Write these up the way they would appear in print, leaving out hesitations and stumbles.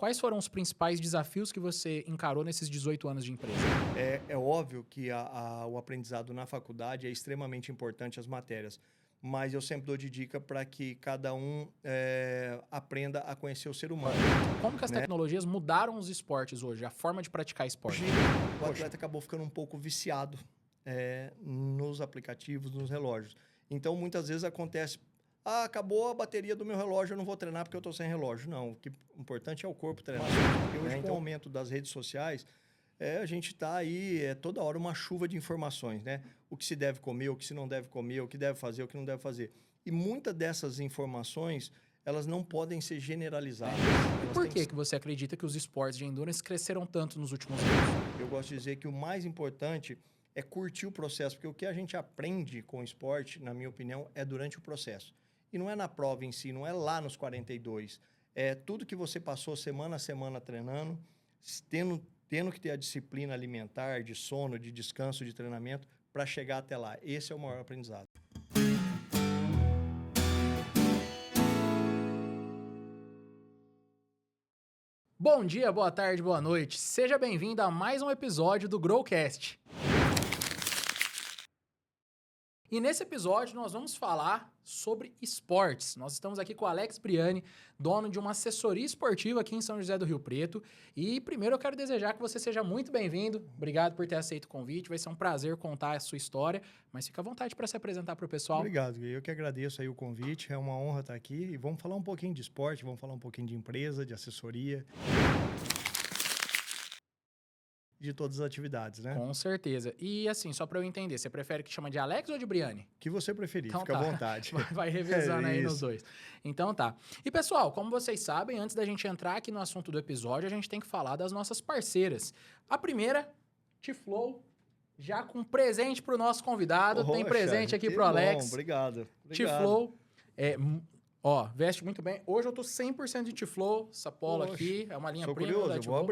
quais foram os principais desafios que você encarou nesses 18 anos de empresa? É óbvio que o aprendizado na faculdade é extremamente importante, as matérias, mas eu sempre dou de dica para que cada um aprenda a conhecer o ser humano. Como que as tecnologias mudaram os esportes hoje, a forma de praticar esporte? Hoje, o atleta acabou ficando um pouco viciado nos aplicativos, nos relógios. Então, muitas vezes acontece, acabou a bateria do meu relógio, eu não vou treinar porque eu estou sem relógio. Não, o que importante é o corpo treinar. Porque hoje, com o aumento das redes sociais, a gente está aí toda hora uma chuva de informações, né? O que se deve comer, o que se não deve comer, o que deve fazer, o que não deve fazer. E muitas dessas informações, elas não podem ser generalizadas. E por que você acredita que os esportes de endurance cresceram tanto nos últimos anos? Eu gosto de dizer que o mais importante é curtir o processo, porque o que a gente aprende com o esporte, na minha opinião, é durante o processo. E não é na prova em si, não é lá nos 42. É tudo que você passou semana a semana treinando, tendo que ter a disciplina alimentar, de sono, de descanso, de treinamento, para chegar até lá. Esse é o maior aprendizado. Bom dia, boa tarde, boa noite. Seja bem-vindo a mais um episódio do Growcast. E nesse episódio nós vamos falar sobre esportes. Nós estamos aqui com o Alex Briani, dono de uma assessoria esportiva aqui em São José do Rio Preto. E primeiro eu quero desejar que você seja muito bem-vindo. Obrigado por ter aceito o convite. Vai ser um prazer contar a sua história, mas fica à vontade para se apresentar para o pessoal. Obrigado, Gui. Eu que agradeço aí o convite. É uma honra estar aqui. E vamos falar um pouquinho de esporte, vamos falar um pouquinho de empresa, de assessoria. De todas as atividades, né? Com certeza. E assim, só para eu entender, você prefere que chama de Alex ou de Briani? O que você preferir, então, fica à vontade. Vai revezando aí nos dois. Então tá. E pessoal, como vocês sabem, antes da gente entrar aqui no assunto do episódio, a gente tem que falar das nossas parceiras. A primeira, T-Flow, já com presente para o nosso convidado. Tem presente aqui pro Alex. Obrigado. T-Flow, veste muito bem. Hoje eu tô 100% de T-Flow, essa polo aqui, é uma linha premium curioso, da eu T-Flow. vou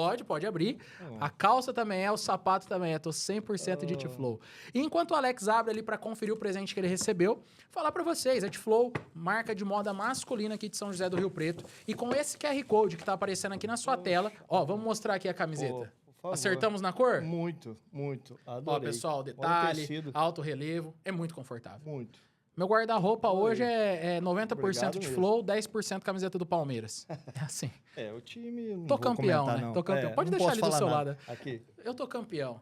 abrir. Pode abrir. A calça também é, o sapato também é, tô 100% de T-Flow. E enquanto o Alex abre ali para conferir o presente que ele recebeu, falar para vocês, a T-Flow, marca de moda masculina aqui de São José do Rio Preto, e com esse QR Code que tá aparecendo aqui na sua tela, vamos mostrar aqui a camiseta. Acertamos na cor? Muito, muito. Adorei. Pessoal, detalhe, alto relevo, é muito confortável. Muito. Meu guarda-roupa hoje é 90% de Flow, 10% camiseta do Palmeiras. É assim. O time não tô campeão, comentar, né? não. Tô campeão. Pode deixar ali do seu lado. Aqui. Eu tô campeão.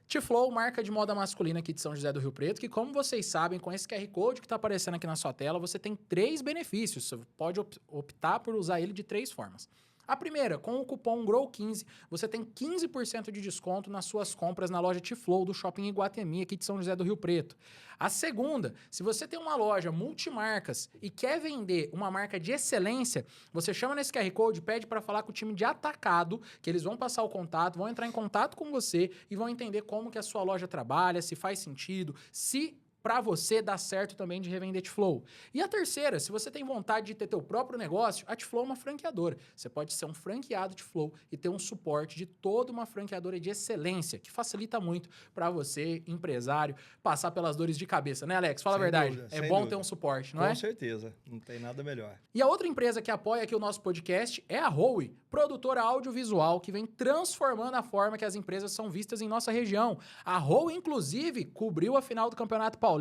T-Flow, marca de moda masculina aqui de São José do Rio Preto, que como vocês sabem, com esse QR Code que está aparecendo aqui na sua tela, você tem 3 benefícios. Você pode optar por usar ele de 3 formas. A primeira, com o cupom GROW15, você tem 15% de desconto nas suas compras na loja T-Flow do Shopping Iguatemi, aqui de São José do Rio Preto. A segunda, se você tem uma loja multimarcas e quer vender uma marca de excelência, você chama nesse QR Code, pede para falar com o time de atacado, que eles vão passar o contato, vão entrar em contato com você e vão entender como que a sua loja trabalha, se faz sentido, se para você dar certo também de revender T-Flow. E a terceira, se você tem vontade de ter teu próprio negócio, a T-Flow é uma franqueadora. Você pode ser um franqueado T-Flow e ter um suporte de toda uma franqueadora de excelência, que facilita muito para você, empresário, passar pelas dores de cabeça, né, Alex? Fala a verdade. Dúvida, é bom ter um suporte, não é? Com certeza. Não tem nada melhor. E a outra empresa que apoia aqui o nosso podcast é a Howe, produtora audiovisual que vem transformando a forma que as empresas são vistas em nossa região. A Howe, inclusive, cobriu a final do Campeonato Paulista.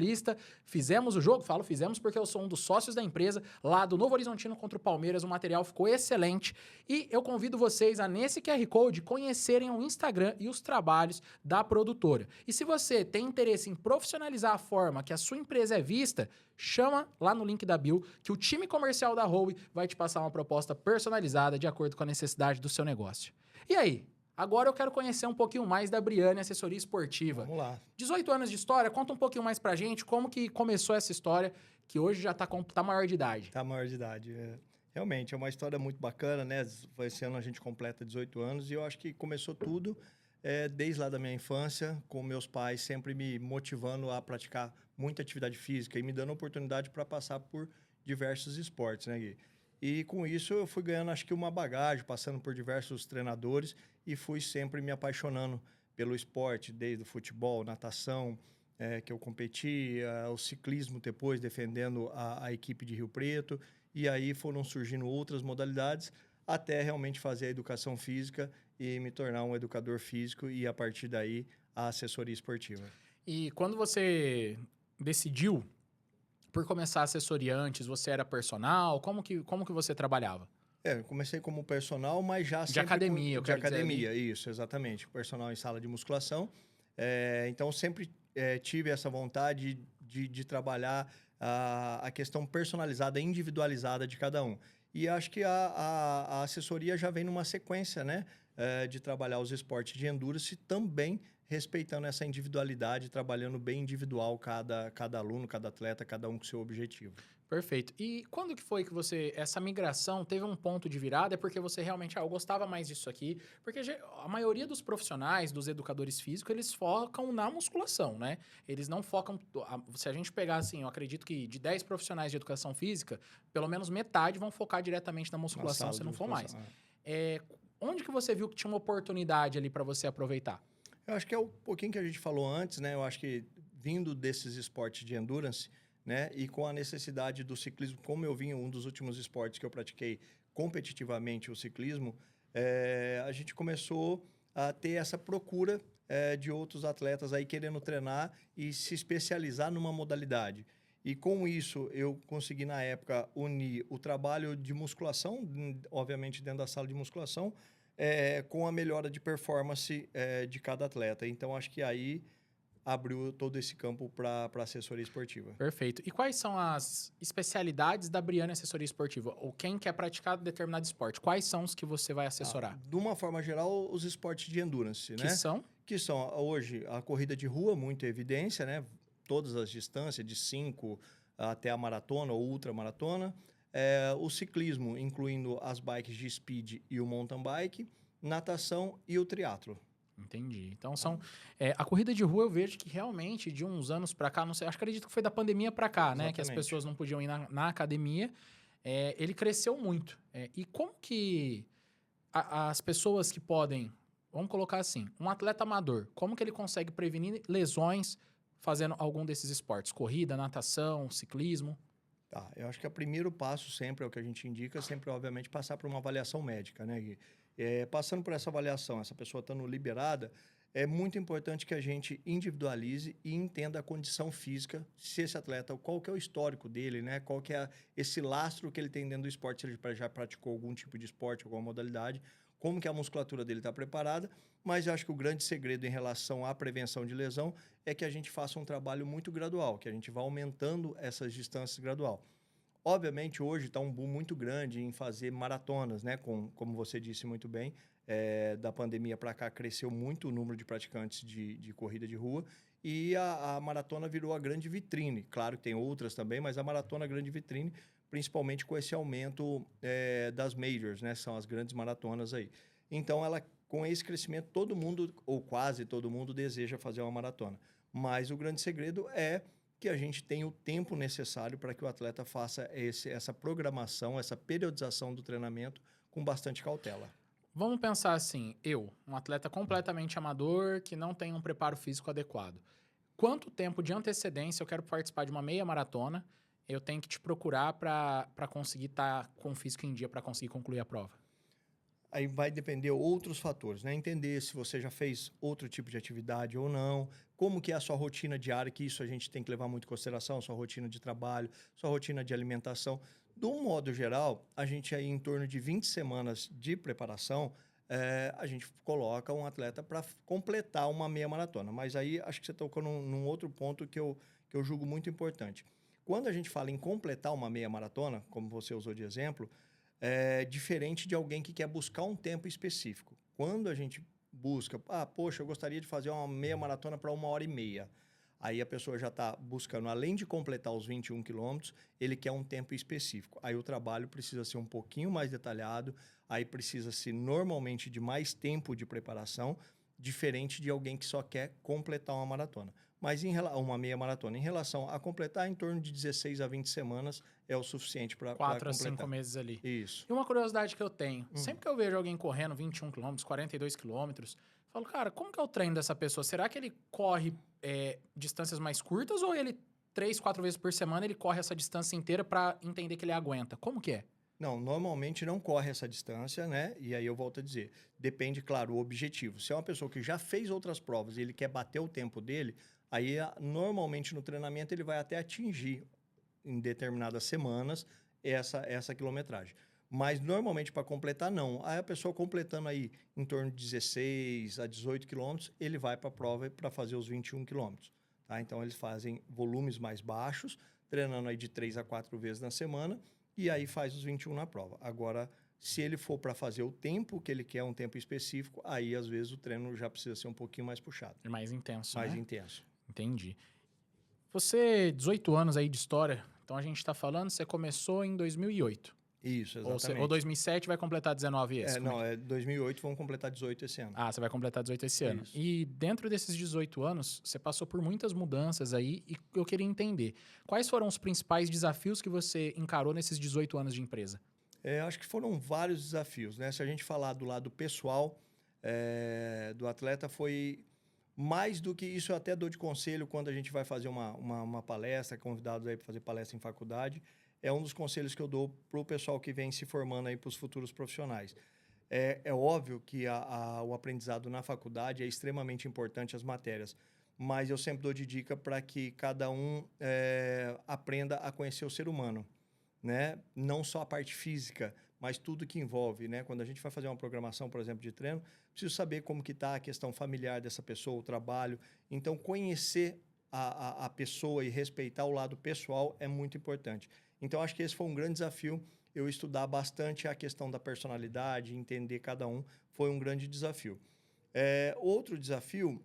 Fizemos o jogo, fizemos porque eu sou um dos sócios da empresa, lá do Novo Horizontino contra o Palmeiras. O material ficou excelente. E eu convido vocês a, nesse QR Code, conhecerem o Instagram e os trabalhos da produtora. E se você tem interesse em profissionalizar a forma que a sua empresa é vista, chama lá no link da bio que o time comercial da Howe vai te passar uma proposta personalizada de acordo com a necessidade do seu negócio. E aí? Agora eu quero conhecer um pouquinho mais da Briani, assessoria esportiva. Vamos lá. 18 anos de história, conta um pouquinho mais pra gente como que começou essa história, que hoje já tá maior de idade. Tá maior de idade. Realmente, é uma história muito bacana, né? Esse ano a gente completa 18 anos e eu acho que começou tudo desde lá da minha infância, com meus pais sempre me motivando a praticar muita atividade física e me dando oportunidade para passar por diversos esportes, né, Gui? E com isso eu fui ganhando, acho que uma bagagem, passando por diversos treinadores e fui sempre me apaixonando pelo esporte, desde o futebol, natação, que eu competi, o ciclismo depois, defendendo a equipe de Rio Preto. E aí foram surgindo outras modalidades até realmente fazer a educação física e me tornar um educador físico e, a partir daí, a assessoria esportiva. E quando você decidiu por começar a assessoria antes, você era personal? Como que você trabalhava? Eu comecei como personal, mas já De sempre academia, eu de quero dizer ali. academia, isso, exatamente. Personal em sala de musculação. Então, sempre tive essa vontade de trabalhar a questão personalizada, individualizada de cada um. E acho que a assessoria já vem numa sequência, né? De trabalhar os esportes de endurance também respeitando essa individualidade, trabalhando bem individual cada aluno, cada atleta, cada um com seu objetivo. Perfeito. E quando que foi que essa migração teve um ponto de virada? É porque você realmente, eu gostava mais disso aqui. Porque a maioria dos profissionais, dos educadores físicos, eles focam na musculação, né? Eles não focam... Se a gente pegar, assim, eu acredito que de 10 profissionais de educação física, pelo menos metade vão focar diretamente na musculação, se não for mais. Onde que você viu que tinha uma oportunidade ali para você aproveitar? Eu acho que é um pouquinho que a gente falou antes, né? Eu acho que vindo desses esportes de endurance, né? E com a necessidade do ciclismo, como eu vim, um dos últimos esportes que eu pratiquei competitivamente, o ciclismo, a gente começou a ter essa procura de outros atletas aí querendo treinar e se especializar numa modalidade. E com isso, eu consegui, na época, unir o trabalho de musculação, obviamente dentro da sala de musculação, com a melhora de performance de cada atleta. Então, acho que aí abriu todo esse campo para assessoria esportiva. Perfeito. E quais são as especialidades da Briane Assessoria Esportiva? Ou quem quer praticar determinado esporte? Quais são os que você vai assessorar? De uma forma geral, os esportes de endurance, Que né? são? Que são, hoje, a corrida de rua, muito evidência, né? Todas as distâncias, de 5 até a maratona ou ultramaratona. O ciclismo, incluindo as bikes de speed e o mountain bike. Natação e o triatlo. Entendi. Então, a corrida de rua eu vejo que realmente, de uns anos para cá, não sei, acredito que foi da pandemia para cá, né? Que as pessoas não podiam ir na academia. Ele cresceu muito. E como que as pessoas que podem, vamos colocar assim, um atleta amador, como que ele consegue prevenir lesões fazendo algum desses esportes? Corrida, natação, ciclismo? Tá, eu acho que o primeiro passo sempre, é o que a gente indica, sempre, obviamente, passar por uma avaliação médica, né, Gui? Passando por essa avaliação, essa pessoa estando liberada, é muito importante que a gente individualize e entenda a condição física, se esse atleta, qual que é o histórico dele, né? Qual que é esse lastro que ele tem dentro do esporte, se ele já praticou algum tipo de esporte, alguma modalidade, como que a musculatura dele está preparada. Mas eu acho que o grande segredo em relação à prevenção de lesão é que a gente faça um trabalho muito gradual, que a gente vá aumentando essas distâncias gradual. Obviamente, hoje está um boom muito grande em fazer maratonas, né? Como você disse muito bem, da pandemia para cá cresceu muito o número de praticantes de corrida de rua e a maratona virou a grande vitrine. Claro que tem outras também, mas a maratona é a grande vitrine, principalmente com esse aumento das majors, né? São as grandes maratonas aí. Então, com esse crescimento, todo mundo, ou quase todo mundo, deseja fazer uma maratona. Mas o grande segredo é que a gente tenha o tempo necessário para que o atleta faça essa programação, essa periodização do treinamento com bastante cautela. Vamos pensar assim, um atleta completamente amador, que não tem um preparo físico adequado. Quanto tempo de antecedência eu quero participar de uma meia maratona, eu tenho que te procurar para conseguir estar com o físico em dia para conseguir concluir a prova? Aí vai depender outros fatores, né? Entender se você já fez outro tipo de atividade ou não, como que é a sua rotina diária, que isso a gente tem que levar muito em consideração, sua rotina de trabalho, sua rotina de alimentação. De um modo geral, a gente aí em torno de 20 semanas de preparação, a gente coloca um atleta para completar uma meia maratona. Mas aí acho que você tocou num outro ponto que eu julgo muito importante. Quando a gente fala em completar uma meia maratona, como você usou de exemplo, diferente de alguém que quer buscar um tempo específico. Quando a gente busca, poxa, eu gostaria de fazer uma meia maratona para 1h30. Aí a pessoa já está buscando, além de completar os 21 quilômetros, ele quer um tempo específico. Aí o trabalho precisa ser um pouquinho mais detalhado, aí precisa-se normalmente de mais tempo de preparação, diferente de alguém que só quer completar uma maratona. Mas uma meia maratona, em relação a completar, em torno de 16 a 20 semanas é o suficiente para completar. 4 a 5 meses ali. Isso. E uma curiosidade que eu tenho, sempre que eu vejo alguém correndo 21 quilômetros, 42 quilômetros, falo, cara, como que é o treino dessa pessoa? Será que ele corre distâncias mais curtas ou ele 3, 4 vezes por semana ele corre essa distância inteira para entender que ele aguenta? Como que é? Não, normalmente não corre essa distância, né? E aí eu volto a dizer, depende, claro, o objetivo. Se é uma pessoa que já fez outras provas e ele quer bater o tempo dele, aí normalmente no treinamento ele vai até atingir em determinadas semanas essa quilometragem. Mas normalmente para completar, não. Aí a pessoa completando aí em torno de 16 a 18 quilômetros, ele vai para a prova para fazer os 21 quilômetros. Tá? Então eles fazem volumes mais baixos, treinando aí de 3 a 4 vezes na semana, e aí faz os 21 na prova. Agora, se ele for para fazer o tempo que ele quer, um tempo específico, aí às vezes o treino já precisa ser um pouquinho mais puxado. É mais intenso, Mais né? intenso. Entendi. Você, 18 anos aí de história, então a gente tá falando, você começou em 2008. Isso, exatamente. Ou 2007 vai completar 19 esse? Não, é 2008, vamos completar 18 esse ano. Ah, você vai completar 18 esse ano. Isso. E dentro desses 18 anos, você passou por muitas mudanças aí e eu queria entender. Quais foram os principais desafios que você encarou nesses 18 anos de empresa? Acho que foram vários desafios, né? Se a gente falar do lado pessoal do atleta, foi mais do que isso. Eu até dou de conselho quando a gente vai fazer uma palestra, convidados aí para fazer palestra em faculdade. É um dos conselhos que eu dou para o pessoal que vem se formando aí para os futuros profissionais. É óbvio que o aprendizado na faculdade é extremamente importante, as matérias, mas eu sempre dou de dica para que cada um aprenda a conhecer o ser humano, né? Não só a parte física, mas tudo que envolve, né? Quando a gente vai fazer uma programação, por exemplo, de treino, preciso saber como que está a questão familiar dessa pessoa, o trabalho. Então, conhecer a pessoa e respeitar o lado pessoal é muito importante. Então, acho que esse foi um grande desafio. Eu estudar bastante a questão da personalidade, entender cada um, foi um grande desafio. Outro desafio,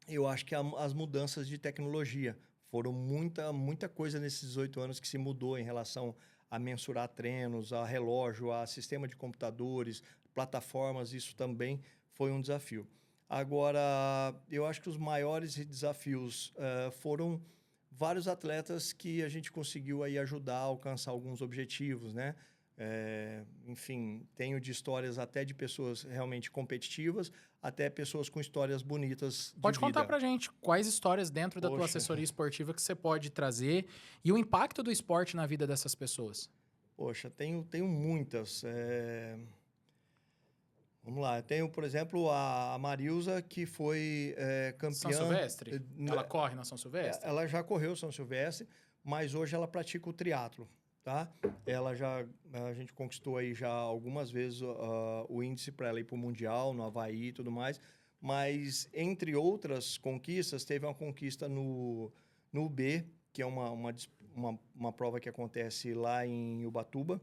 eu acho que as mudanças de tecnologia. Foram muita coisa nesses 18 anos que se mudou em relação a mensurar treinos, a relógio, a sistema de computadores, plataformas, isso também foi um desafio. Agora, eu acho que os maiores desafios foram vários atletas que a gente conseguiu aí ajudar a alcançar alguns objetivos, né? Enfim, tenho de histórias até de pessoas realmente competitivas, até pessoas com histórias bonitas de Pode contar vida. pra gente quais histórias dentro da tua Poxa. assessoria esportiva que você pode trazer e o impacto do esporte na vida dessas pessoas. Poxa, tenho muitas. Vamos lá, eu tenho, por exemplo, a Marilza, que foi São campeã. Silvestre? Ela corre na São Silvestre? Ela já correu São Silvestre, mas hoje ela pratica o triatlo, tá? A gente conquistou aí já algumas vezes o índice para ela ir para o Mundial, no Havaí e tudo mais, mas entre outras conquistas, teve uma conquista no UB, que é uma prova que acontece lá em Ubatuba,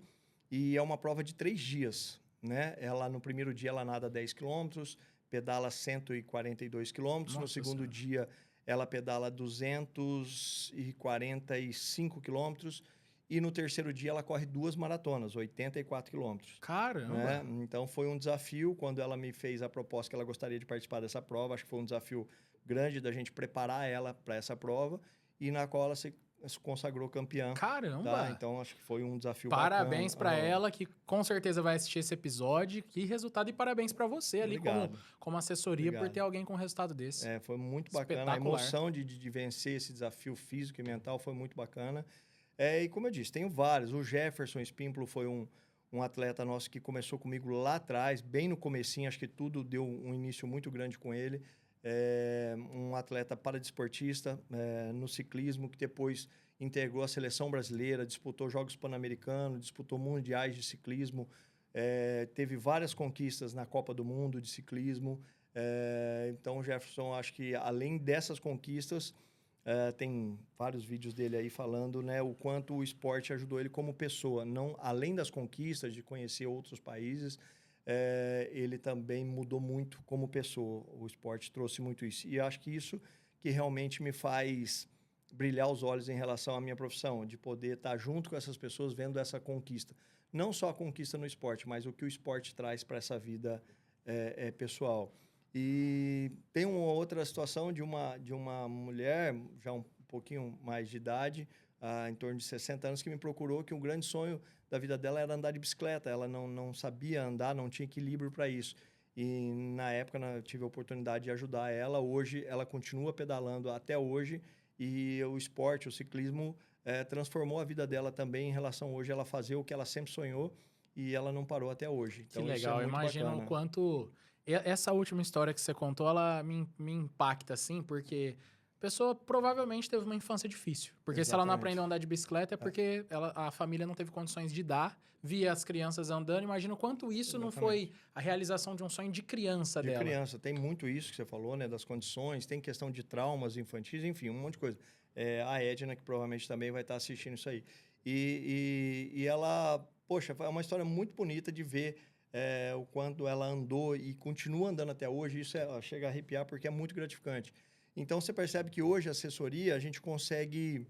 e é uma prova de 3 dias, né? No primeiro dia ela nada 10 quilômetros, pedala 142 quilômetros, no segundo dia ela pedala 245 quilômetros e no terceiro dia ela corre 2 maratonas, 84 quilômetros. Caramba! Né? Então foi um desafio quando ela me fez a proposta que ela gostaria de participar dessa prova. Acho que foi um desafio grande da gente preparar ela para essa prova e na qual ela se consagrou campeã. Caramba! Tá? Então acho que foi um desafio Parabéns bacana. para ela, que com certeza vai assistir esse episódio. Que resultado, e parabéns para você ali como assessoria por ter alguém com um resultado desse. Foi muito bacana. A emoção de vencer esse desafio físico e mental foi muito bacana. E como eu disse, tenho vários. O Jefferson Espímpolo foi um atleta nosso que começou comigo lá atrás, bem no comecinho. Acho que tudo deu um início muito grande com ele. Um atleta paradesportista no ciclismo, que depois integrou a seleção brasileira, disputou Jogos Pan-Americanos, disputou mundiais de ciclismo, teve várias conquistas na Copa do Mundo de ciclismo. Então, o Jefferson, acho que além dessas conquistas, tem vários vídeos dele aí falando, né, o quanto o esporte ajudou ele como pessoa. Não, além das conquistas, de conhecer outros países, ele também mudou muito como pessoa. O esporte trouxe muito isso. E acho que isso que realmente me faz brilhar os olhos em relação à minha profissão, de poder estar junto com essas pessoas vendo essa conquista. Não só a conquista no esporte, mas o que o esporte traz para essa vida pessoal. E tem uma outra situação de uma mulher, já um pouquinho mais de idade, em torno de 60 anos, que me procurou, que um grande sonho da vida dela era andar de bicicleta. Ela não sabia andar, não tinha equilíbrio para isso. E na época eu tive a oportunidade de ajudar ela. Hoje ela continua pedalando até hoje e o esporte, o ciclismo, transformou a vida dela também em relação hoje ela fazer o que ela sempre sonhou e ela não parou até hoje. Então, Que isso legal, é eu muito imagino o bacana. quanto... Essa última história que você contou, ela me impacta, assim, porque a pessoa provavelmente teve uma infância difícil. Porque se ela não Exatamente. aprendeu a andar de bicicleta, é porque a família não teve condições de dar, via as crianças andando. Imagina o quanto isso não foi Exatamente. a realização de um sonho de criança De dela. criança, tem muito isso que você falou, né? Das condições, tem questão de traumas infantis, enfim, um monte de coisa. A Edna, que provavelmente também vai estar assistindo isso aí. E ela, poxa, é uma história muito bonita de ver o quanto ela andou e continua andando até hoje. Isso chega a arrepiar porque é muito gratificante. Então, você percebe que hoje a assessoria, a gente consegue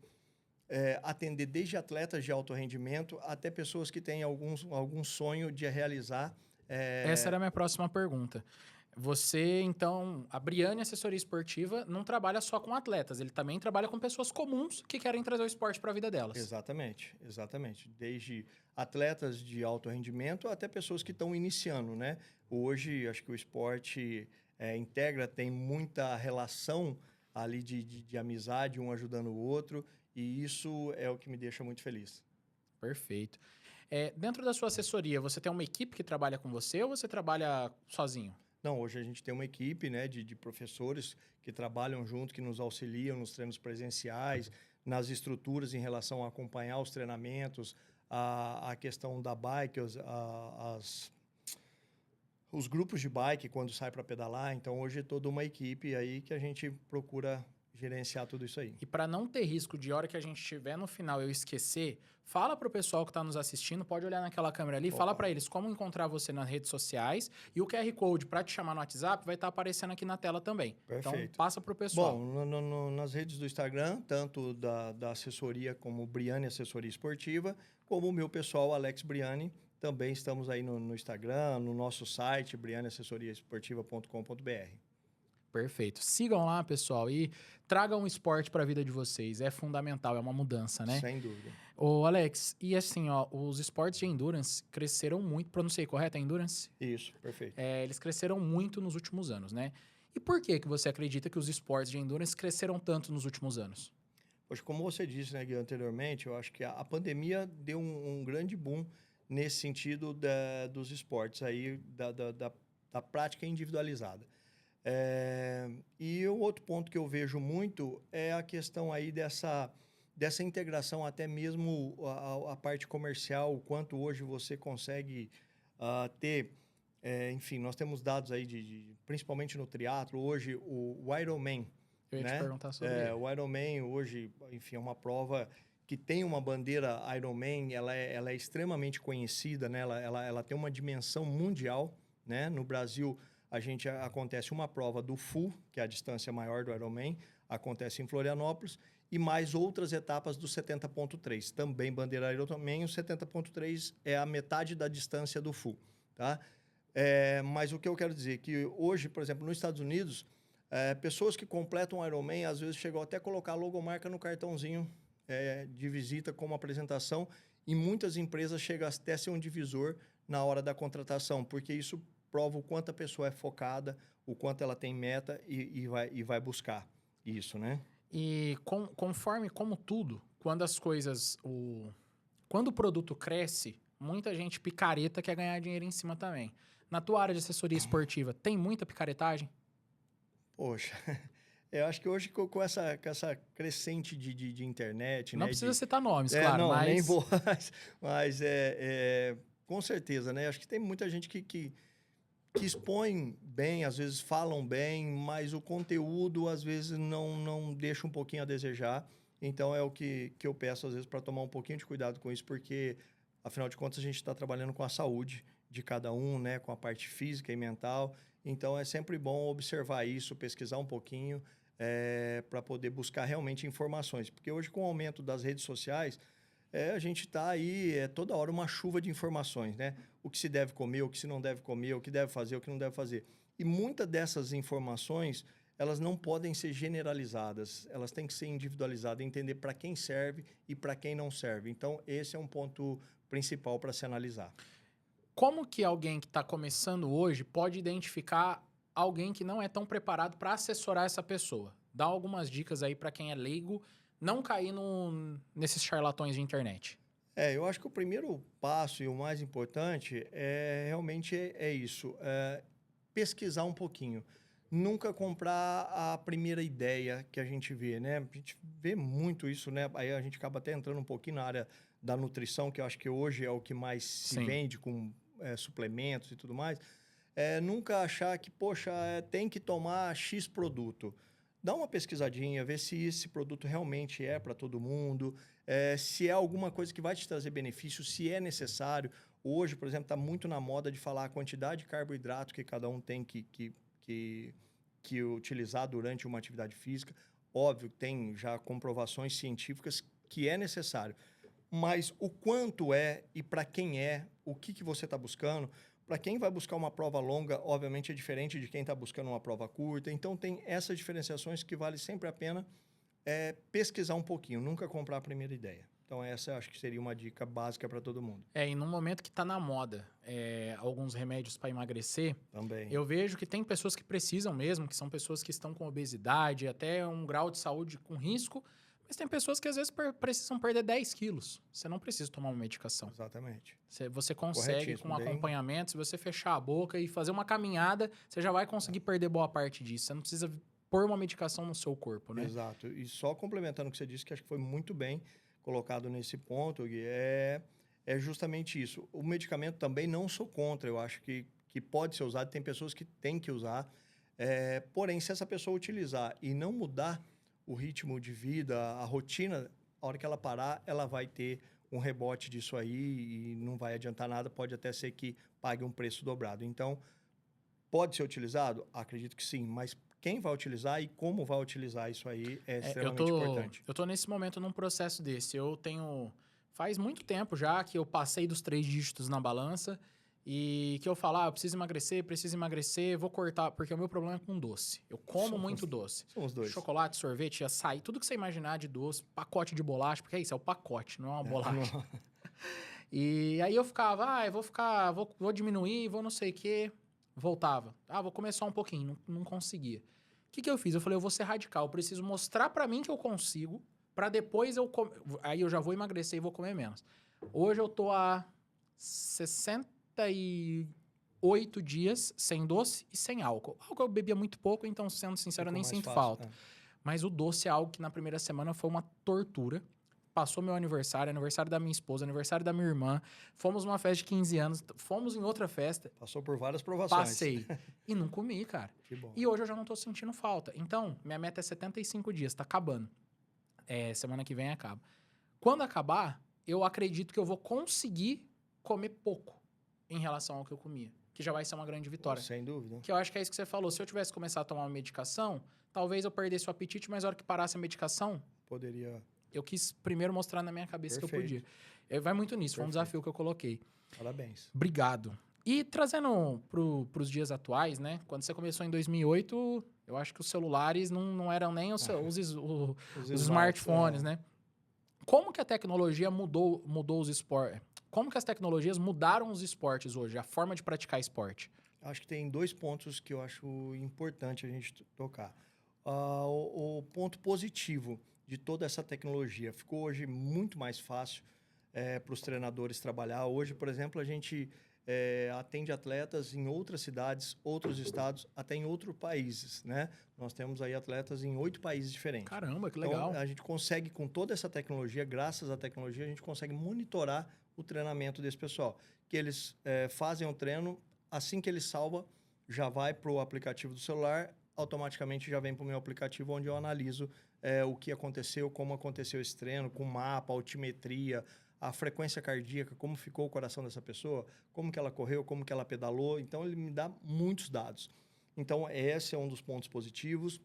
atender desde atletas de alto rendimento até pessoas que têm algum sonho de realizar. Essa era a minha próxima pergunta. Você, então, a Briane Assessoria Esportiva não trabalha só com atletas, ele também trabalha com pessoas comuns que querem trazer o esporte para a vida delas. Exatamente, exatamente. Desde atletas de alto rendimento até pessoas que estão iniciando, né? Hoje, acho que o esporte integra, tem muita relação ali de amizade, um ajudando o outro, e isso é o que me deixa muito feliz. Perfeito. Dentro da sua assessoria, você tem uma equipe que trabalha com você ou você trabalha sozinho? Não, hoje a gente tem uma equipe, né, de professores que trabalham junto, que nos auxiliam nos treinos presenciais, nas estruturas em relação a acompanhar os treinamentos, a questão da bike, os grupos de bike quando sai para pedalar. Então, hoje é toda uma equipe aí que a gente procura gerenciar tudo isso aí. E para não ter risco de hora que a gente estiver no final eu esquecer, fala para o pessoal que está nos assistindo, pode olhar naquela câmera ali, fala Opa. para eles como encontrar você nas redes sociais e o QR Code para te chamar no WhatsApp vai estar aparecendo aqui na tela também. Então, Perfeito. passa para o pessoal. Bom, nas redes do Instagram, tanto da assessoria como Briane Assessoria Esportiva, como o meu pessoal, Alex Briane, também estamos aí no Instagram, no nosso site, brianeassessoriaesportiva.com.br. Perfeito. Sigam lá, pessoal, e tragam o esporte para a vida de vocês. É fundamental, é uma mudança, né? Sem dúvida. Ô, Alex, e assim, ó, os esportes de endurance cresceram muito, pronunciei correto? É endurance? Isso, perfeito. Eles cresceram muito nos últimos anos, né? E por que você acredita que os esportes de endurance cresceram tanto nos últimos anos? Pois, como você disse, né, Gui, anteriormente, eu acho que a pandemia deu um grande boom nesse sentido dos esportes aí, da prática individualizada. E o outro ponto que eu vejo muito é a questão aí dessa integração, até mesmo a parte comercial, o quanto hoje você consegue ter. Enfim, nós temos dados aí, principalmente no triatlo, hoje o Ironman, Eu ia te né? perguntar sobre ele. O Ironman hoje, enfim, é uma prova que tem uma bandeira Ironman, ela é extremamente conhecida, né? Ela tem uma dimensão mundial, né? No Brasil, acontece uma prova do full, que é a distância maior do Ironman, acontece em Florianópolis, e mais outras etapas do 70.3, também bandeira Ironman. O 70.3 é a metade da distância do full, tá? Mas o que eu quero dizer é que hoje, por exemplo, nos Estados Unidos, pessoas que completam o Ironman, às vezes chegam até a colocar a logomarca no cartãozinho de visita como apresentação, e muitas empresas chegam até a ser um divisor na hora da contratação, porque isso prova o quanto a pessoa é focada, o quanto ela tem meta e vai buscar isso, né? E conforme, como tudo, quando as coisas... Quando o produto cresce, muita gente picareta quer ganhar dinheiro em cima também. Na tua área de assessoria esportiva, tem muita picaretagem? Poxa, eu acho que hoje com essa crescente de internet, Não né? precisa citar nomes, claro, Não, mas... nem vou, mas com certeza, né? Acho que tem muita gente que expõe bem, às vezes falam bem, mas o conteúdo às vezes não deixa um pouquinho a desejar. Então é o que eu peço às vezes para tomar um pouquinho de cuidado com isso, porque afinal de contas a gente está trabalhando com a saúde de cada um, né? Com a parte física e mental. Então é sempre bom observar isso, pesquisar um pouquinho para poder buscar realmente informações. Porque hoje, com o aumento das redes sociais, a gente está aí toda hora uma chuva de informações, né? O que se deve comer, o que se não deve comer, o que deve fazer, o que não deve fazer. E muitas dessas informações, elas não podem ser generalizadas, elas têm que ser individualizadas, entender para quem serve e para quem não serve. Então, esse é um ponto principal para se analisar. Como que alguém que está começando hoje pode identificar alguém que não é tão preparado para assessorar essa pessoa? Dá algumas dicas aí para quem é leigo não cair nesses charlatões de internet. Eu acho que o primeiro passo e o mais importante realmente isso, pesquisar um pouquinho. Nunca comprar a primeira ideia que a gente vê, né? A gente vê muito isso, né? Aí a gente acaba até entrando um pouquinho na área da nutrição, que eu acho que hoje é o que mais se Sim. vende com suplementos e tudo mais. Nunca achar que, poxa, tem que tomar X produto. Dá uma pesquisadinha, vê se esse produto realmente é para todo mundo, se é alguma coisa que vai te trazer benefício, se é necessário. Hoje, por exemplo, está muito na moda de falar a quantidade de carboidrato que cada um tem que utilizar durante uma atividade física. Óbvio, tem já comprovações científicas que é necessário. Mas o quanto e para quem o que você está buscando. Para quem vai buscar uma prova longa, obviamente é diferente de quem está buscando uma prova curta. Então, tem essas diferenciações que vale sempre a pena pesquisar um pouquinho, nunca comprar a primeira ideia. Então, essa eu acho que seria uma dica básica para todo mundo. E num momento que está na moda, alguns remédios para emagrecer, também eu vejo que tem pessoas que precisam mesmo, que são pessoas que estão com obesidade, até um grau de saúde com risco, mas tem pessoas que às vezes precisam perder 10 quilos. Você não precisa tomar uma medicação. Exatamente. Você consegue com acompanhamento, se você fechar a boca e fazer uma caminhada, você já vai conseguir perder boa parte disso. Você não precisa pôr uma medicação no seu corpo, né? Exato. E só complementando o que você disse, que acho que foi muito bem colocado nesse ponto, Gui, é justamente isso. O medicamento também não sou contra, eu acho que pode ser usado, tem pessoas que têm que usar, porém, se essa pessoa utilizar e não mudar o ritmo de vida, a rotina, a hora que ela parar, ela vai ter um rebote disso aí e não vai adiantar nada, pode até ser que pague um preço dobrado. Então, pode ser utilizado? Acredito que sim, mas quem vai utilizar e como vai utilizar isso aí é extremamente importante. Eu tô nesse momento num processo desse. Faz muito tempo já que eu passei dos 3 dígitos na balança e que eu falo, eu preciso emagrecer, vou cortar, porque o meu problema é com doce. Eu como muito doce. São os dois. Chocolate, sorvete, açaí, tudo que você imaginar de doce, pacote de bolacha, porque isso é o pacote, não é uma bolacha. Não. E aí eu ficava, vou diminuir, vou não sei o quê. Voltava. Vou comer só um pouquinho, não conseguia. O que eu fiz? Eu falei, eu vou ser radical, eu preciso mostrar pra mim que eu consigo, pra depois aí eu já vou emagrecer e vou comer menos. Hoje eu tô há 68 dias sem doce e sem álcool. Álcool eu bebia muito pouco, então, sendo sincero, eu nem sinto falta. Mas o doce é algo que na primeira semana foi uma tortura. Passou meu aniversário da minha esposa, aniversário da minha irmã. Fomos numa festa de 15 anos, fomos em outra festa. Passou por várias provações. Passei. E não comi, cara. Que bom. E hoje eu já não tô sentindo falta. Então, minha meta é 75 dias, tá acabando. Semana que vem acaba. Quando acabar, eu acredito que eu vou conseguir comer pouco em relação ao que eu comia. Que já vai ser uma grande vitória. Sem dúvida. Que eu acho que é isso que você falou. Se eu tivesse começado a tomar uma medicação, talvez eu perdesse o apetite, mas na hora que parasse a medicação... Poderia... Eu quis primeiro mostrar na minha cabeça Perfeito. que eu podia. Vai muito nisso, foi um desafio que eu coloquei. Parabéns. Obrigado. E trazendo para os dias atuais, né? Quando você começou em 2008, eu acho que os celulares não eram nem os smartphones, né? Como que a tecnologia mudou os esportes? Como que as tecnologias mudaram os esportes hoje, a forma de praticar esporte? Acho que tem 2 pontos que eu acho importante a gente tocar. O ponto positivo de toda essa tecnologia. Ficou hoje muito mais fácil para os treinadores trabalhar. Hoje, por exemplo, a gente atende atletas em outras cidades, outros estados, até em outros países, né? Nós temos aí atletas em 8 países diferentes. Caramba, que legal. Então, a gente consegue, com toda essa tecnologia, graças à tecnologia, a gente consegue monitorar o treinamento desse pessoal. Que eles fazem um treino, assim que ele salva, já vai para o aplicativo do celular, automaticamente já vem para o meu aplicativo, onde eu analiso o que aconteceu, como aconteceu esse treino, com mapa, altimetria, a frequência cardíaca, como ficou o coração dessa pessoa, como que ela correu, como que ela pedalou. Então, ele me dá muitos dados. Então, esse é um dos pontos positivos.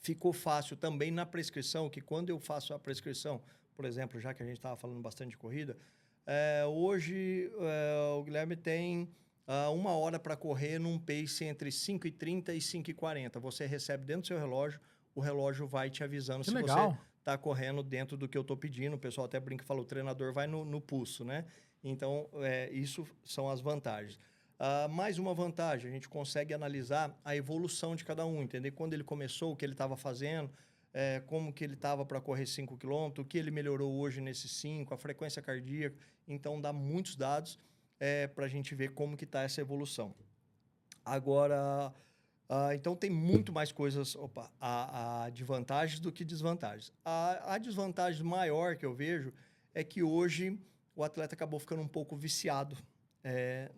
Ficou fácil também na prescrição, que quando eu faço a prescrição, por exemplo, já que a gente estava falando bastante de corrida, hoje o Guilherme tem 1 hora para correr num pace entre 5h30 e 5h40. Você recebe dentro do seu relógio, o relógio vai te avisando se você está correndo dentro do que eu estou pedindo. O pessoal até brinca e fala, o treinador vai no pulso, né? Então, isso são as vantagens. Mais uma vantagem, a gente consegue analisar a evolução de cada um, entender quando ele começou, o que ele estava fazendo, como que ele estava para correr 5 km, o que ele melhorou hoje nesses 5, a frequência cardíaca. Então, dá muitos dados para a gente ver como que está essa evolução. Agora, então tem muito mais coisas de vantagens do que desvantagens. A desvantagem maior que eu vejo é que hoje o atleta acabou ficando um pouco viciado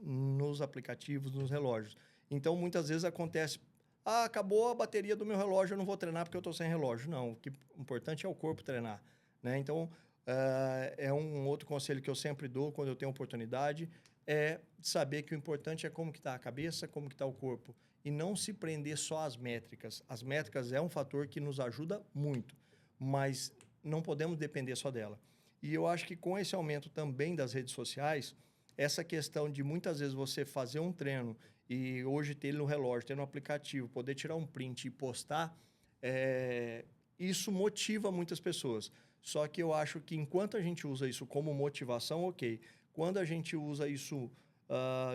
nos aplicativos, nos relógios. Então, muitas vezes acontece, acabou a bateria do meu relógio, eu não vou treinar porque eu estou sem relógio. Não, o importante é o corpo treinar, né? Então, é um outro conselho que eu sempre dou quando eu tenho oportunidade, é saber que o importante é como que está a cabeça, como que está o corpo. E não se prender só às métricas. As métricas é um fator que nos ajuda muito, mas não podemos depender só dela. E eu acho que com esse aumento também das redes sociais, essa questão de muitas vezes você fazer um treino e hoje ter ele no relógio, ter no aplicativo, poder tirar um print e postar, isso motiva muitas pessoas. Só que eu acho que enquanto a gente usa isso como motivação, ok. Quando a gente usa isso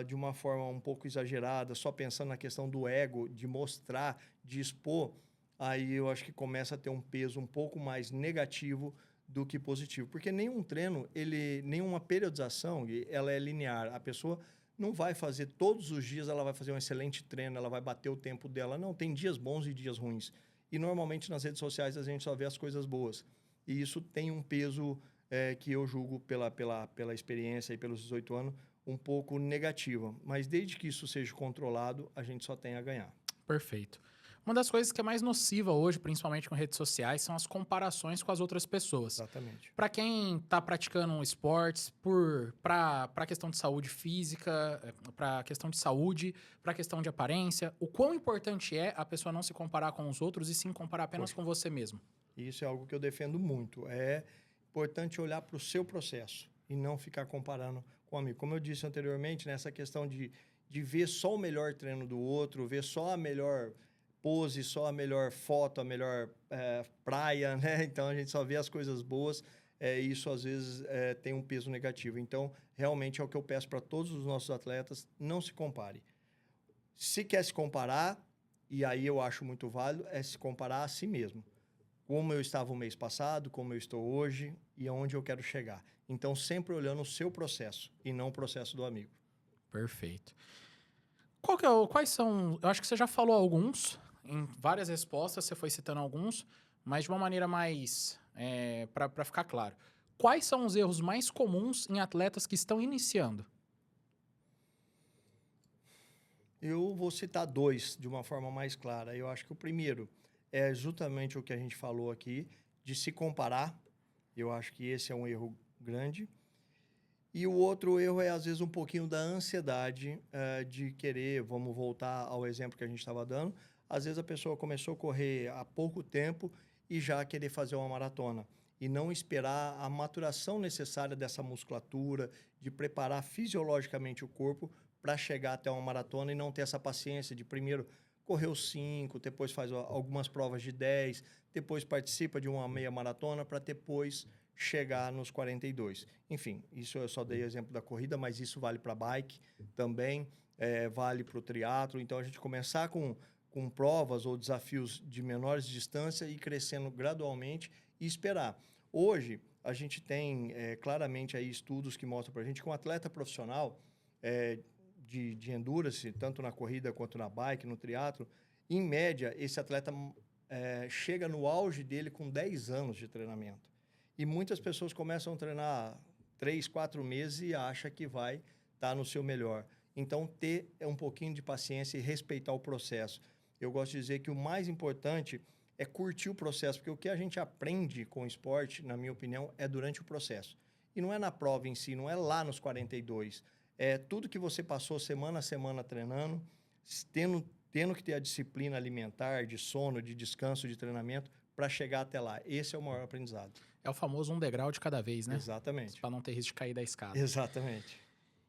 de uma forma um pouco exagerada, só pensando na questão do ego, de mostrar, de expor, aí eu acho que começa a ter um peso um pouco mais negativo do que positivo. Porque nenhum treino, nenhuma periodização, ela é linear. A pessoa não vai fazer todos os dias, ela vai fazer um excelente treino, ela vai bater o tempo dela. Não, tem dias bons e dias ruins. E normalmente nas redes sociais a gente só vê as coisas boas. E isso tem um peso que eu julgo pela experiência e pelos 18 anos, um pouco negativa. Mas desde que isso seja controlado, a gente só tem a ganhar. Perfeito. Uma das coisas que é mais nociva hoje, principalmente com redes sociais, são as comparações com as outras pessoas. Exatamente. Para quem está praticando esportes, para a questão de saúde física, para a questão de saúde, para a questão de aparência, o quão importante é a pessoa não se comparar com os outros e sim comparar apenas com você mesmo? Isso é algo que eu defendo muito. É importante olhar para o seu processo e não ficar comparando com o amigo. Como eu disse anteriormente, nessa questão de ver só o melhor treino do outro, ver só a melhor pose, só a melhor foto, a melhor praia, né? Então, a gente só vê as coisas boas. Isso, às vezes, tem um peso negativo. Então, realmente, é o que eu peço para todos os nossos atletas, não se compare. Se quer se comparar, e aí eu acho muito válido, é se comparar a si mesmo. Como eu estava o mês passado, como eu estou hoje e aonde eu quero chegar. Então, sempre olhando o seu processo e não o processo do amigo. Perfeito. Quais são... Eu acho que você já falou alguns, em várias respostas, você foi citando alguns, mas de uma maneira mais... para ficar claro. Quais são os erros mais comuns em atletas que estão iniciando? Eu vou citar dois de uma forma mais clara. Eu acho que o primeiro é justamente o que a gente falou aqui, de se comparar. Eu acho que esse é um erro grande. E o outro erro é, às vezes, um pouquinho da ansiedade de querer, vamos voltar ao exemplo que a gente estava dando, às vezes a pessoa começou a correr há pouco tempo e já querer fazer uma maratona. E não esperar a maturação necessária dessa musculatura, de preparar fisiologicamente o corpo para chegar até uma maratona e não ter essa paciência de primeiro correr os 5, depois faz algumas provas de 10, depois participa de uma meia maratona para depois chegar nos 42. Enfim, isso eu só dei exemplo da corrida, mas isso vale para bike também, vale para o triatlo. Então, a gente começar com provas ou desafios de menores distância e crescendo gradualmente e esperar. Hoje, a gente tem claramente aí estudos que mostram para a gente que um atleta profissional de endurance, tanto na corrida quanto na bike, no triatlo, em média, esse atleta chega no auge dele com 10 anos de treinamento. E muitas pessoas começam a treinar 3, 4 meses e acham que vai estar no seu melhor. Então, ter um pouquinho de paciência e respeitar o processo. Eu gosto de dizer que o mais importante é curtir o processo, porque o que a gente aprende com o esporte, na minha opinião, é durante o processo. E não é na prova em si, não é lá nos 42. É tudo que você passou semana a semana treinando, tendo que ter a disciplina alimentar, de sono, de descanso, de treinamento, para chegar até lá. Esse é o maior aprendizado. É o famoso um degrau de cada vez, né? Exatamente. Para não ter risco de cair da escada. Exatamente.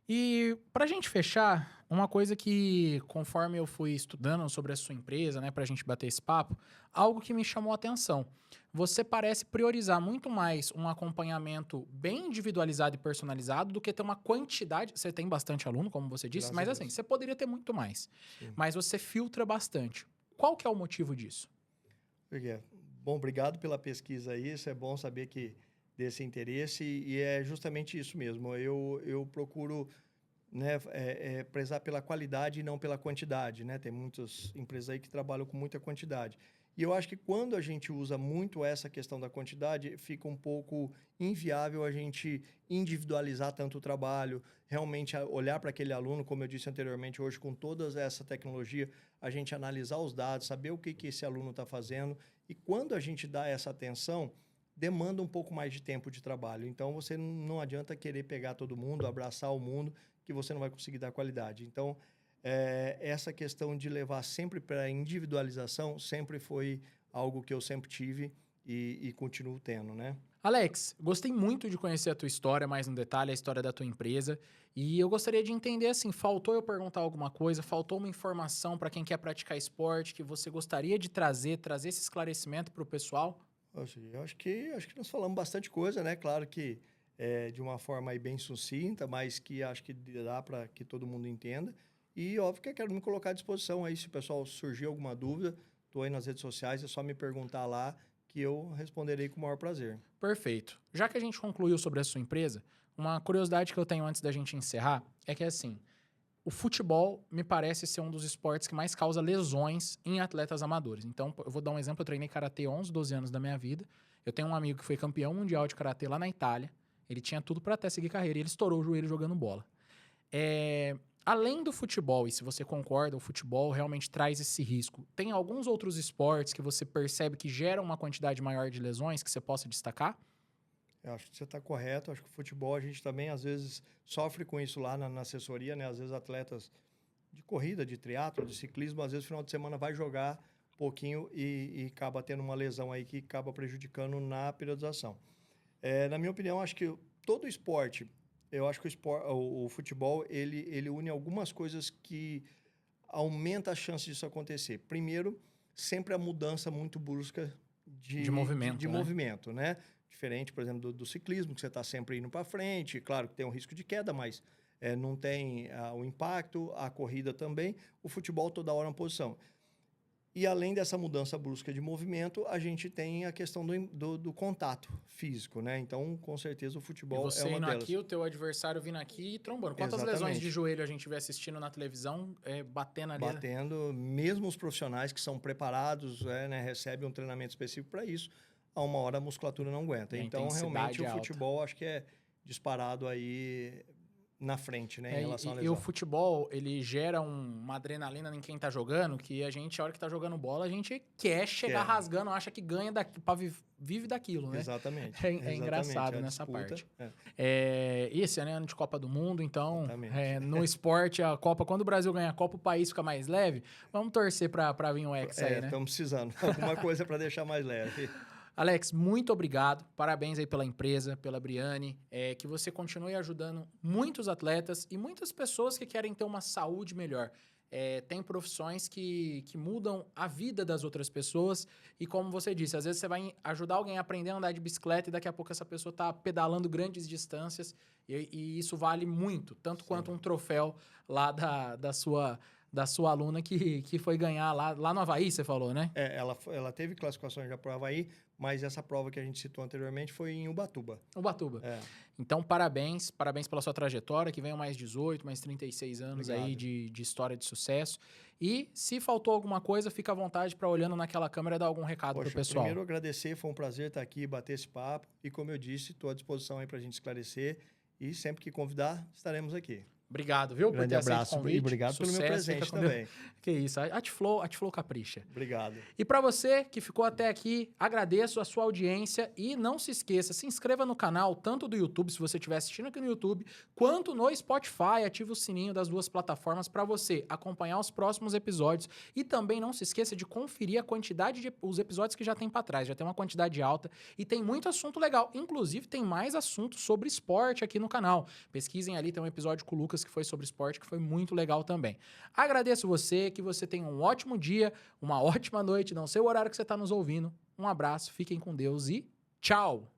E pra gente fechar, uma coisa que, conforme eu fui estudando sobre a sua empresa, né, pra gente bater esse papo, algo que me chamou a atenção. Você parece priorizar muito mais um acompanhamento bem individualizado e personalizado do que ter uma quantidade. Você tem bastante aluno, como você disse, Graças mas a assim, Deus. você poderia ter muito mais. Sim. Mas você filtra bastante. Qual que é o motivo disso? Porque, bom, obrigado pela pesquisa aí. Isso é bom saber que desse interesse e é justamente isso mesmo. Eu procuro, né, prezar pela qualidade e não pela quantidade, né? Tem muitas empresas aí que trabalham com muita quantidade. E eu acho que quando a gente usa muito essa questão da quantidade, fica um pouco inviável a gente individualizar tanto o trabalho, realmente olhar para aquele aluno, como eu disse anteriormente, hoje com toda essa tecnologia, a gente analisar os dados, saber o que esse aluno está fazendo. E quando a gente dá essa atenção, demanda um pouco mais de tempo de trabalho. Então, você não adianta querer pegar todo mundo, abraçar o mundo, que você não vai conseguir dar qualidade. Então, essa questão de levar sempre para a individualização sempre foi algo que eu sempre tive e continuo tendo, né? Alex, gostei muito de conhecer a tua história mais no detalhe, a história da tua empresa. E eu gostaria de entender assim, faltou eu perguntar alguma coisa, faltou uma informação para quem quer praticar esporte que você gostaria de trazer esse esclarecimento para o pessoal? Poxa, eu acho que nós falamos bastante coisa, né? Claro que de uma forma aí bem sucinta, mas que acho que dá para que todo mundo entenda. E óbvio que eu quero me colocar à disposição aí, se o pessoal surgir alguma dúvida, estou aí nas redes sociais, é só me perguntar lá que eu responderei com o maior prazer. Perfeito. Já que a gente concluiu sobre a sua empresa, uma curiosidade que eu tenho antes da gente encerrar é que assim, o futebol me parece ser um dos esportes que mais causa lesões em atletas amadores. Então, eu vou dar um exemplo, eu treinei karatê 11, 12 anos da minha vida. Eu tenho um amigo que foi campeão mundial de karatê lá na Itália. Ele tinha tudo para até seguir carreira e ele estourou o joelho jogando bola. Além do futebol, e se você concorda, o futebol realmente traz esse risco. Tem alguns outros esportes que você percebe que geram uma quantidade maior de lesões que você possa destacar? Eu acho que você está correto. Acho que o futebol a gente também às vezes sofre com isso lá na assessoria, né? Às vezes atletas de corrida, de triatlo, de ciclismo, às vezes no final de semana vai jogar um pouquinho e acaba tendo uma lesão aí que acaba prejudicando na periodização. Na minha opinião, acho que todo esporte, eu acho que o futebol ele une algumas coisas que aumenta a chance disso acontecer. Primeiro, sempre a mudança muito brusca De movimento, de né? movimento, né? Diferente, por exemplo, do ciclismo, que você está sempre indo para frente. Claro que tem um risco de queda, mas não tem o impacto. A corrida também. O futebol, toda hora uma posição. E além dessa mudança brusca de movimento, a gente tem a questão do contato físico, né? Então, com certeza, o E futebol é você uma indo delas. aqui, o teu adversário vindo aqui e trombando. Quantas lesões de Exatamente. joelho a gente vê assistindo na televisão, batendo ali? Batendo, mesmo os profissionais que são preparados, né, recebem um treinamento específico para isso, a uma hora a musculatura não aguenta. E a Então, realmente, intensidade o é alta. futebol acho que é disparado aí na frente, né, em relação à E o lesão. futebol, ele gera uma adrenalina em quem tá jogando, que a gente, a hora que tá jogando bola, a gente quer chegar Quer. rasgando, acha que ganha vive daquilo, né? Exatamente. É Exatamente. engraçado A nessa disputa, parte. Esse ano é ano de Copa do Mundo, então exatamente. no esporte, a Copa, quando o Brasil ganha a Copa, o país fica mais leve. Vamos torcer pra vir um Hexa aí, né? Estamos precisando. Alguma coisa para deixar mais leve. Alex, muito obrigado. Parabéns aí pela empresa, pela Briane. Que você continue ajudando muitos atletas e muitas pessoas que querem ter uma saúde melhor. Tem profissões que mudam a vida das outras pessoas. E como você disse, às vezes você vai ajudar alguém a aprender a andar de bicicleta e daqui a pouco essa pessoa está pedalando grandes distâncias. E isso vale muito, tanto Sim. quanto um troféu lá da sua aluna que foi ganhar lá no Havaí, você falou, né? Ela teve classificações já para o Havaí, mas essa prova que a gente citou anteriormente foi em Ubatuba. Ubatuba. É. Então, parabéns pela sua trajetória, que venham mais 18, mais 36 anos Obrigado. aí de história de sucesso. E se faltou alguma coisa, fica à vontade para olhando naquela câmera dar algum recado pro pessoal. Primeiro agradecer, foi um prazer estar aqui, bater esse papo. E como eu disse, estou à disposição aí para a gente esclarecer. E sempre que convidar, estaremos aqui. Obrigado, viu, Grande por ter aceito o abraço convite. e obrigado pelo meu presente também. Que isso, a Atflow capricha. Obrigado. E para você que ficou até aqui, agradeço a sua audiência e não se esqueça, se inscreva no canal, tanto do YouTube, se você estiver assistindo aqui no YouTube, quanto no Spotify, ative o sininho das duas plataformas para você acompanhar os próximos episódios e também não se esqueça de conferir a quantidade de os episódios que já tem para trás, já tem uma quantidade alta e tem muito assunto legal, inclusive tem mais assuntos sobre esporte aqui no canal. Pesquisem ali, tem um episódio com o Lucas que foi sobre esporte, que foi muito legal também. Agradeço você, que você tenha um ótimo dia, uma ótima noite, não sei o horário que você está nos ouvindo. Um abraço, fiquem com Deus e tchau!